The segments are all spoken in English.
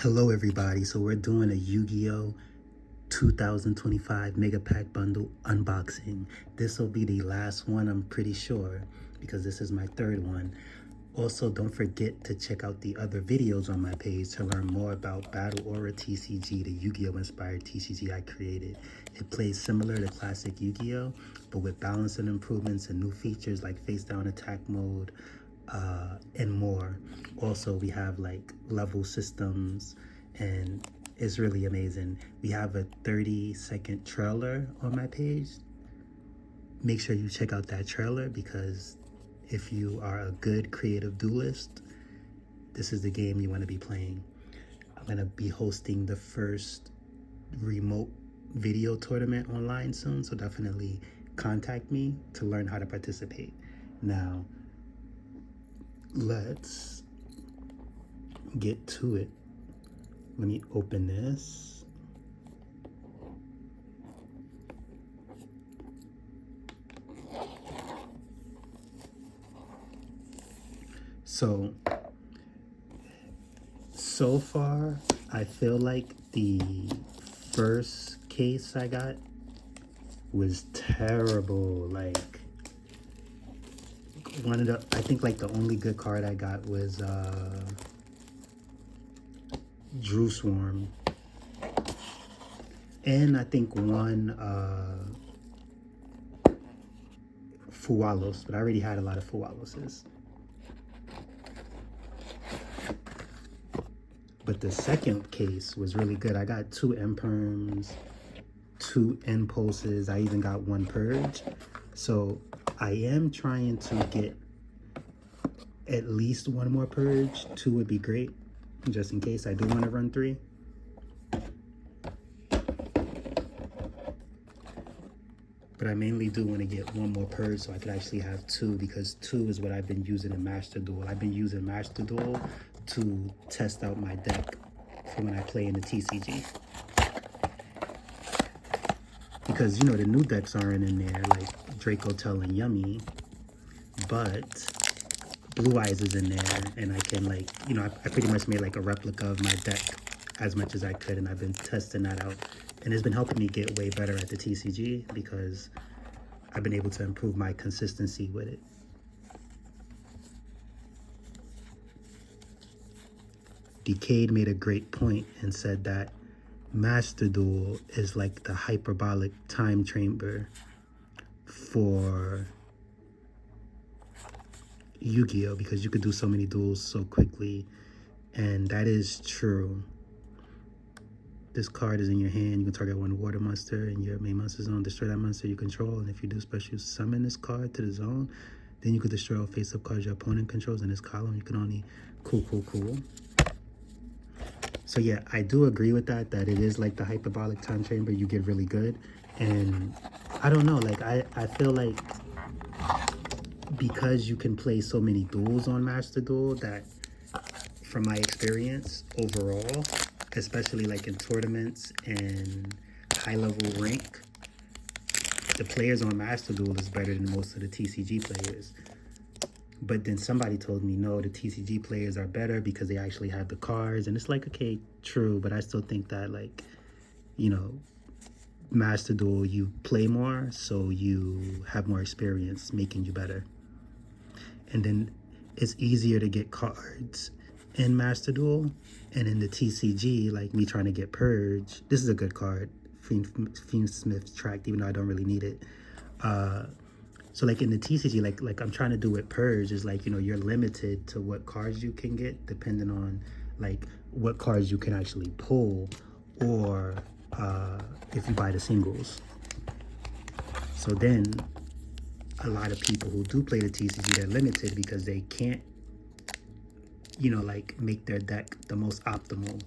Hello everybody, so we're doing a Yu-Gi-Oh! 2025 Mega Pack Bundle unboxing. This will be the last one, I'm pretty sure, because this is my third one. Also, don't forget to check out the other videos on my page to learn more about Battle Aura TCG, the Yu-Gi-Oh! Inspired TCG I created. It plays similar to classic Yu-Gi-Oh! But with balance and improvements and new features like face-down attack mode, and more. Also, we have like level systems, and it's really amazing. We have a 30-second trailer on my page. Make sure you check out that trailer, because if you are a good creative duelist, this is the game you want to be playing. I'm going to be hosting the first remote video tournament online soon, so definitely contact me to learn how to participate. Now, let's get to it. Let me open this. So far, I feel like the first case I got was terrible. Like, I think like the only good card I got was Drew Swarm. And I think one Fuwalos, but I already had a lot of Fuwaloses. But the second case was really good. I got 2 Imperms, 2 Impulses. I even got 1 Purge. So I am trying to get at least 1 more Purge. 2 would be great, just in case I do want to run 3. But I mainly do want to get 1 more Purge so I could actually have 2, because 2 is what I've been using in Master Duel. I've been using Master Duel to test out my deck for when I play in the TCG. Because, you know, the new decks aren't in there, like Draco Tell and Yummy, but Blue Eyes is in there, and I can, like, you know, I pretty much made like a replica of my deck as much as I could, and I've been testing that out. And it's been helping me get way better at the TCG because I've been able to improve my consistency with it. Decade made a great point and said that Master Duel is like the hyperbolic time chamber for Yu-Gi-Oh! Because you could do so many duels so quickly, and that is true. This card is in your hand. You can target 1 water monster in your main monster zone, destroy that monster you control, and if you do special summon this card to the zone, then you could destroy all face-up cards your opponent controls in this column. You can only cool. So yeah, I do agree with that it is like the hyperbolic time chamber. You get really good, and I don't know, like I feel like because you can play so many duels on Master Duel, that from my experience overall, especially like in tournaments and high level rank, the players on Master Duel is better than most of the TCG players. But then somebody told me, no, the TCG players are better because they actually have the cards. And it's like, okay, true, but I still think that, like, you know, Master Duel, you play more, so you have more experience making you better. And then it's easier to get cards in Master Duel. And in the TCG, like me trying to get Purge, this is a good card, Fiendsmith Tract, even though I don't really need it. So like in the TCG, like I'm trying to do with Purge, is like, you know, you're limited to what cards you can get depending on like what cards you can actually pull, or if you buy the singles. So then a lot of people who do play the TCG, they're limited because they can't, you know, like make their deck the most optimal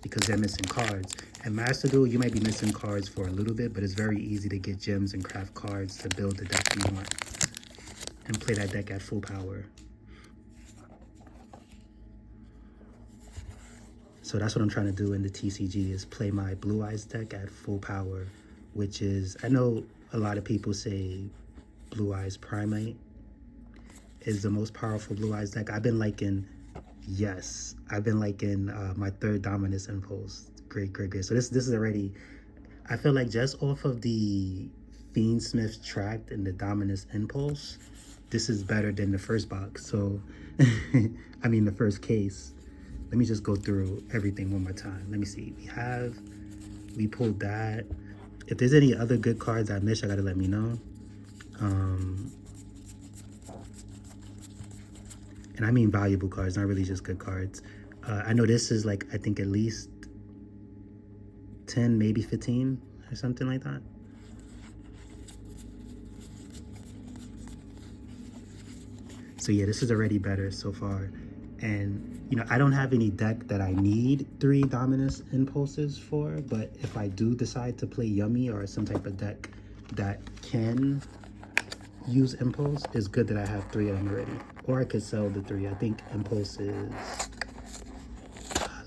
because they're missing cards. And Master Duel, you might be missing cards for a little bit, but it's very easy to get gems and craft cards to build the deck you want and play that deck at full power. So that's what I'm trying to do in the TCG, is play my Blue Eyes deck at full power, which is, I know a lot of people say Blue Eyes Primate is the most powerful Blue Eyes deck. I've been liking Yes, I've been liking my third Dominus Impulse. Great, great, great. So this is already, I feel like just off of the Fiendsmith Tract and the Dominus Impulse, this is better than the first box. So, I mean the first case. Let me just go through everything one more time. Let me see. We pulled that. If there's any other good cards I missed, I gotta let me know. And I mean valuable cards, not really just good cards. I know this is like, I think at least 10, maybe 15 or something like that. So yeah, this is already better so far. And, you know, I don't have any deck that I need 3 Dominus Impulses for, but if I do decide to play Yummy or some type of deck that can use Impulse, it's good that I have 3 of them already. Or I could sell the 3. I think Impulse is,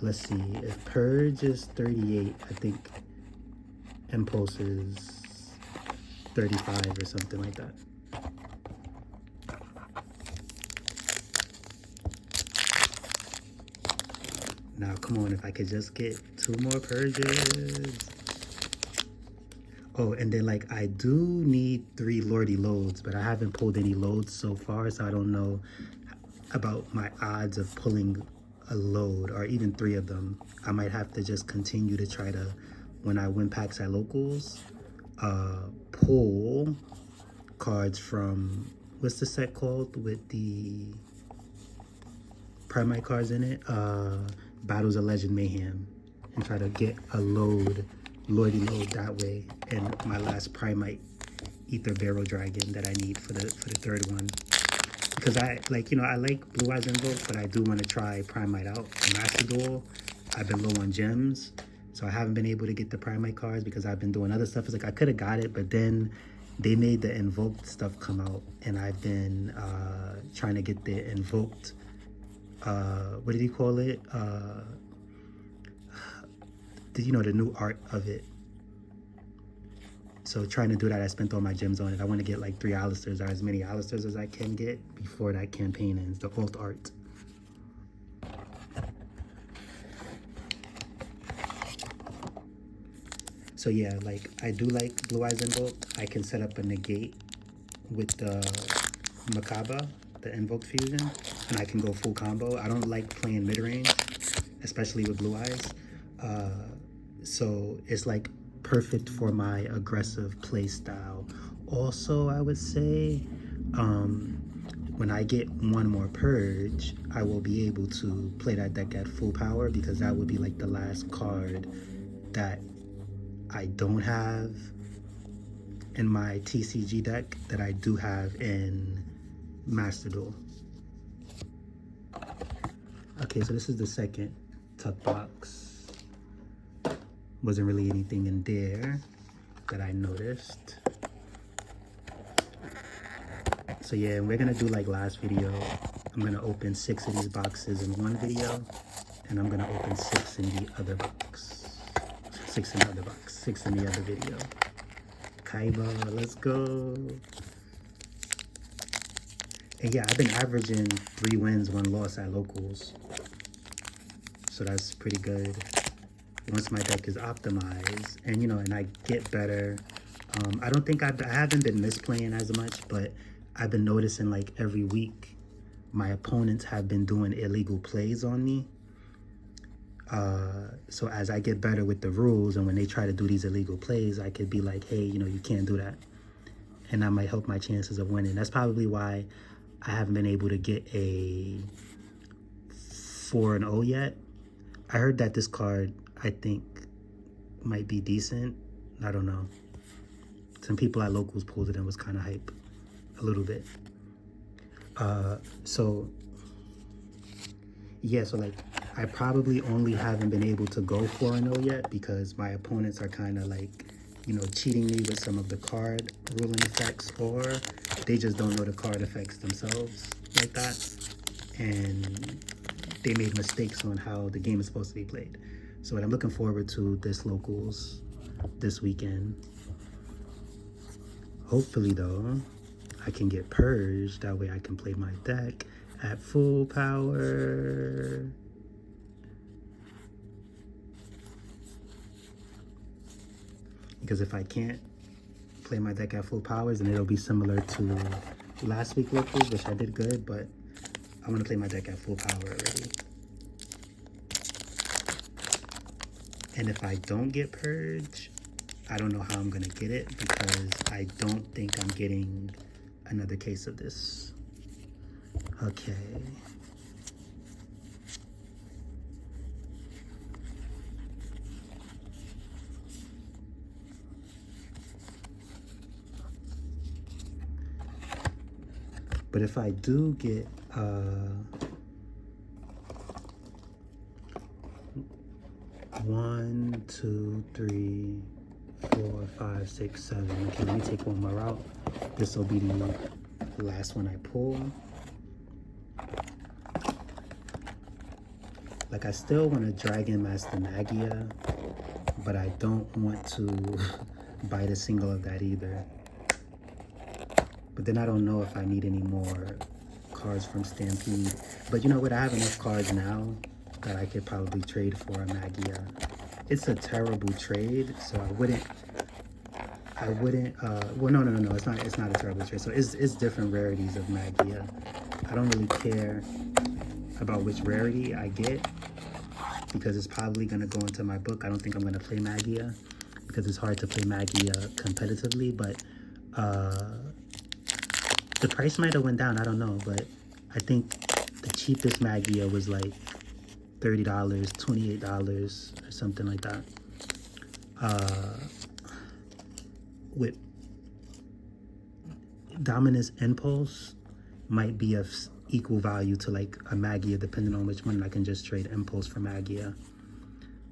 let's see, if Purge is 38, I think Impulse is 35 or something like that. Now, come on, if I could just get 2 more Purges. Oh, and then, like, I do need 3 Lordy loads, but I haven't pulled any loads so far, so I don't know about my odds of pulling a load, or even 3 of them. I might have to just continue to try to, when I win packs at locals, pull cards from, what's the set called with the Primite cards in it? Battles of Legend Mayhem, and try to get a load, Lordy load that way, and my last Primite Ether Barrel Dragon that I need for the third one. Because I like, you know, I like Blue Eyes Invoke, but I do want to try Primite out. Master Duel, I've been low on gems, so I haven't been able to get the Primite cards because I've been doing other stuff. It's like I could have got it, but then they made the invoked stuff come out, and I've been trying to get the invoked, what did he call it? You know, the new art of it. So trying to do that, I spent all my gems on it. I want to get like 3 Alistairs, or as many Alistairs as I can get before that campaign ends, the alt art. So yeah, like I do like Blue Eyes Invoke. I can set up a negate with the Macabre, the Invoke fusion, and I can go full combo. I don't like playing mid-range, especially with Blue Eyes. So it's like perfect for my aggressive play style. Also, I would say when I get 1 more Purge, I will be able to play that deck at full power, because that would be like the last card that I don't have in my TCG deck that I do have in Master Duel. Okay, so this is the second tuck box. Wasn't really anything in there that I noticed. So yeah, we're gonna do like last video. I'm gonna open 6 of these boxes in one video, and I'm gonna open 6 in the other box. 6 in the other box, 6 in the other video. Kaiba, let's go. And yeah, I've been averaging 3 wins, 1 loss at locals. So that's pretty good. Once my deck is optimized, and you know, and I get better. I don't think I haven't been misplaying as much, but I've been noticing like every week my opponents have been doing illegal plays on me. So as I get better with the rules, and when they try to do these illegal plays, I could be like, hey, you know, you can't do that. And that might help my chances of winning. That's probably why I haven't been able to get a 4-0 yet. I heard that this card, I think, might be decent. I don't know. Some people at locals pulled it and was kind of hype a little bit. So yeah, so like I probably only haven't been able to go 4-0 yet because my opponents are kind of like, you know, cheating me with some of the card ruling effects, or they just don't know the card effects themselves like that, and they made mistakes on how the game is supposed to be played. So I'm looking forward to this locals this weekend. Hopefully though, I can get purged, that way I can play my deck, at full power. Because if I can't play my deck at full powers, then it'll be similar to last week Whirlpool, which I did good, but I want to play my deck at full power already. And if I don't get Purge, I don't know how I'm going to get it, because I don't think I'm getting another case of this. Okay. But if I do get 1, 2, 3, 4, 5, 6, 7. Okay, let me take one more out. This will be the last one I pull. Like, I still want to Dragon Master Magia, but I don't want to bite a single of that either. But then I don't know if I need any more cards from Stampede. But you know what? I have enough cards now that I could probably trade for a Magia. It's a terrible trade, so I wouldn't, well, no, it's not a terrible trade. So it's different rarities of Magia. I don't really care about which rarity I get, because it's probably going to go into my book. I don't think I'm going to play Magia, because it's hard to play Magia competitively, but the price might have went down, I don't know, but I think the cheapest Magia was like $30, $28 or something like that. With Dominus Impulse might be of equal value to like a Magia, depending on which one. I can just trade Impulse for Magia.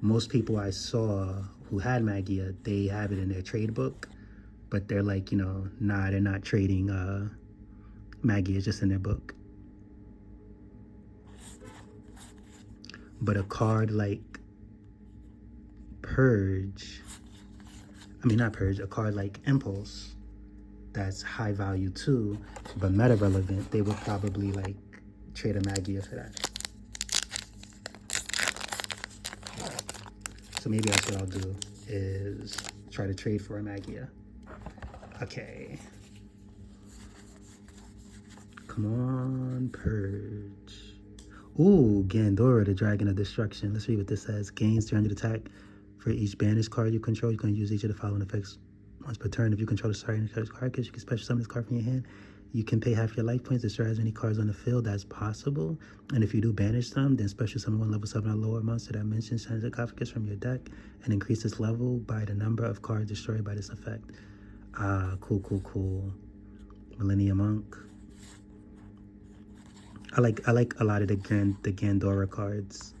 Most people I saw who had Magia, they have it in their trade book, but they're like, you know, nah, they're not trading Magia, is just in their book. But a card like Purge, a card like Impulse, that's high value too, but meta relevant, they would probably like trade a Magia for that. So maybe that's what I'll do, is try to trade for a Magia. Okay. Come on, Purge. Ooh, Gandora, the Dragon of Destruction. Let's read what this says. Gains 300 attack for each banished card you control. You can use each of the following effects once per turn. If you control the starting card, you can special summon this card from your hand. You can pay half your life points to destroy as many cards on the field. That's possible. And if you do banish them, then special summon one level 7 or lower monster that mentions Sarcophagus from your deck and increase this level by the number of cards destroyed by this effect. Cool. Millennium Monk. I like a lot of the Gandora cards.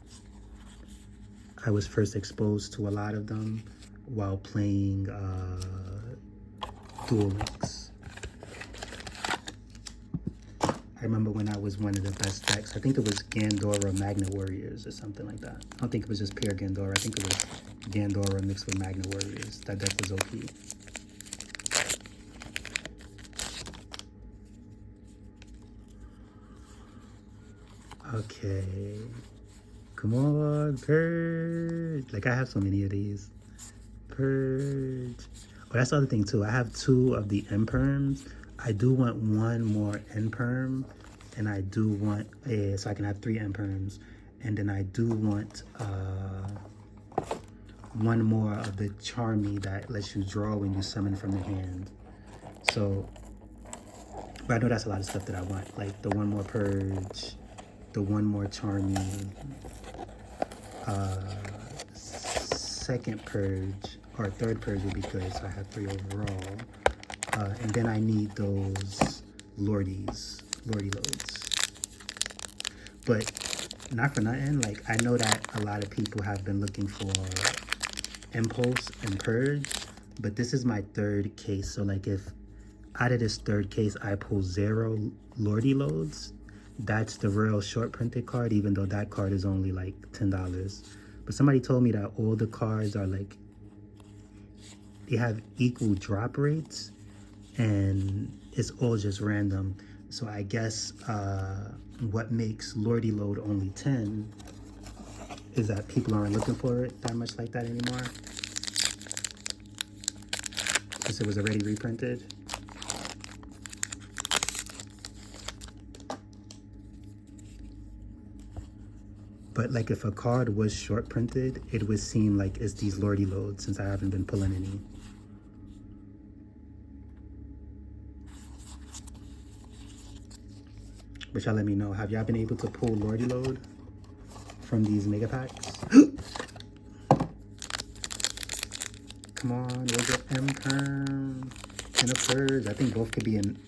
I was first exposed to a lot of them while playing Duel Links. I remember when I was one of the best decks. I think it was Gandora Magna Warriors or something like that. I don't think it was just pure Gandora. I think it was Gandora mixed with Magna Warriors. That deck was OP. Okay. Come on, Purge. Like, I have so many of these. Purge. Oh, that's the other thing, too. I have 2 of the Imperms. I do want 1 more Imperm. And I do want, so I can have 3 Imperms. And then I do want 1 more of the Charmy that lets you draw when you summon from the hand. So, but I know that's a lot of stuff that I want. Like, the 1 more Purge, the 1 more Charmy, second Purge, or third Purge would be good, so I have 3 overall. And then I need those Lordy loads. But not for nothing, like, I know that a lot of people have been looking for Impulse and Purge, but this is my 3rd case. So like, if out of this 3rd case I pull 0 Lordy loads, that's the real short printed card, even though that card is only like $10. But somebody told me that all the cards are like, they have equal drop rates, and it's all just random. So I guess what makes Lordy Load only 10 is that people aren't looking for it that much like that anymore, because it was already reprinted. But like if a card was short printed, it would seem like it's these Lordy Loads, since I haven't been pulling any. But y'all let me know, have y'all been able to pull Lordy Load from these mega packs? Come on, we'll get M-Perm and a Purge. I think both could be in,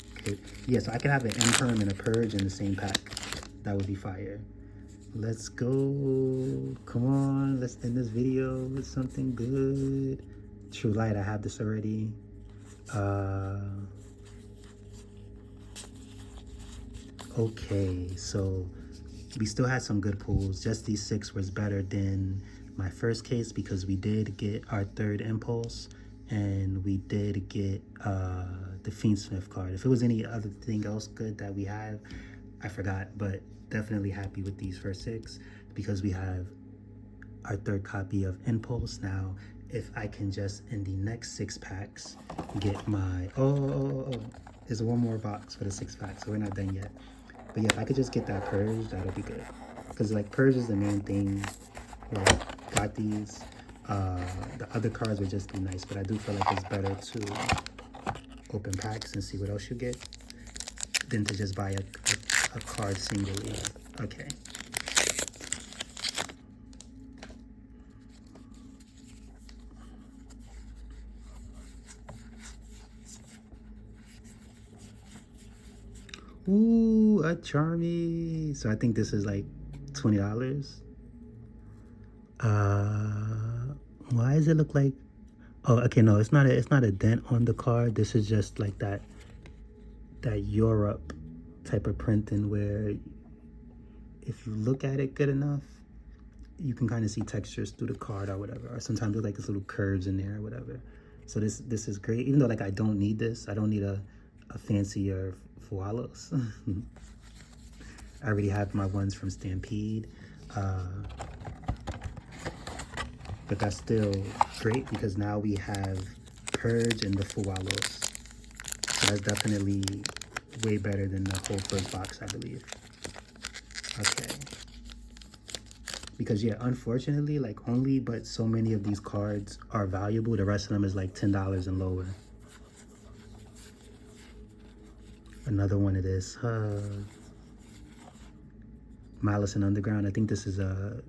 yeah, so I could have an M-Perm and a Purge in the same pack. That would be fire. Let's go. Come on, let's end this video with something good. True Light, I have this already. Okay, so we still had some good pulls. Just these 6 was better than my first case because we did get our 3rd impulse and we did get the Fiendsmith card. If it was any other thing else good that we have, I forgot, but definitely happy with these first 6 because we have our 3rd copy of Impulse. Now, if I can just in the next 6 packs get my, there's one more box for the 6 packs, so we're not done yet. But yeah, if I could just get that Purge, that'll be good. Because like Purge is the main thing where I got these. The other cards would just be nice, but I do feel like it's better to open packs and see what else you get than to just buy a card singly. Okay. Ooh, a Charmy. So I think this is like $20. Why does it look like, oh, okay, no, it's not a dent on the card. This is just like that Europe type of printing where if you look at it good enough, you can kind of see textures through the card or whatever, or sometimes there's like this little curves in there or whatever. So this is great, even though like I don't need this. I don't need a fancier Fualos. I already have my ones from Stampede, but that's still great because now we have Purge and the Fualos. So that's definitely way better than the whole first box, I believe. Okay. Because yeah, unfortunately, like only but so many of these cards are valuable. The rest of them is like $10 and lower. Another one of this. Malice and Underground. I think this is a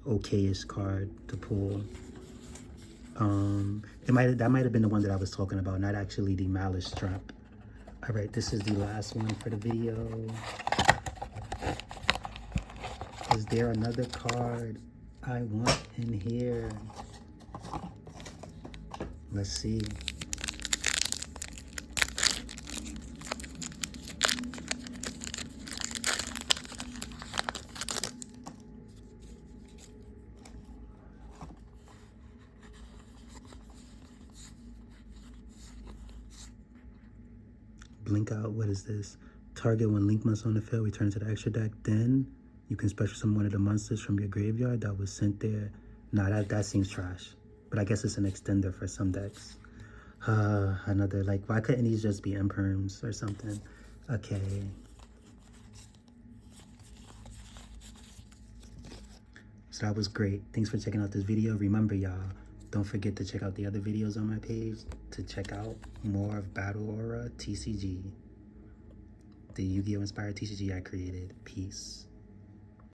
okay-ish card to pull. That might have been the one that I was talking about, not actually the Malice strap. All right, this is the last one for the video. Is there another card I want in here? Let's see. Blink Out, what is this? Target when Link monster on the field, return to the extra deck. Then you can special summon one of the monsters from your graveyard that was sent there. Nah, that seems trash. But I guess it's an extender for some decks. Another, like, why couldn't these just be M-Perms or something? Okay. So that was great. Thanks for checking out this video. Remember, y'all, don't forget to check out the other videos on my page to check out more of Battle Aura TCG, the Yu-Gi-Oh! Inspired TCG I created. Peace.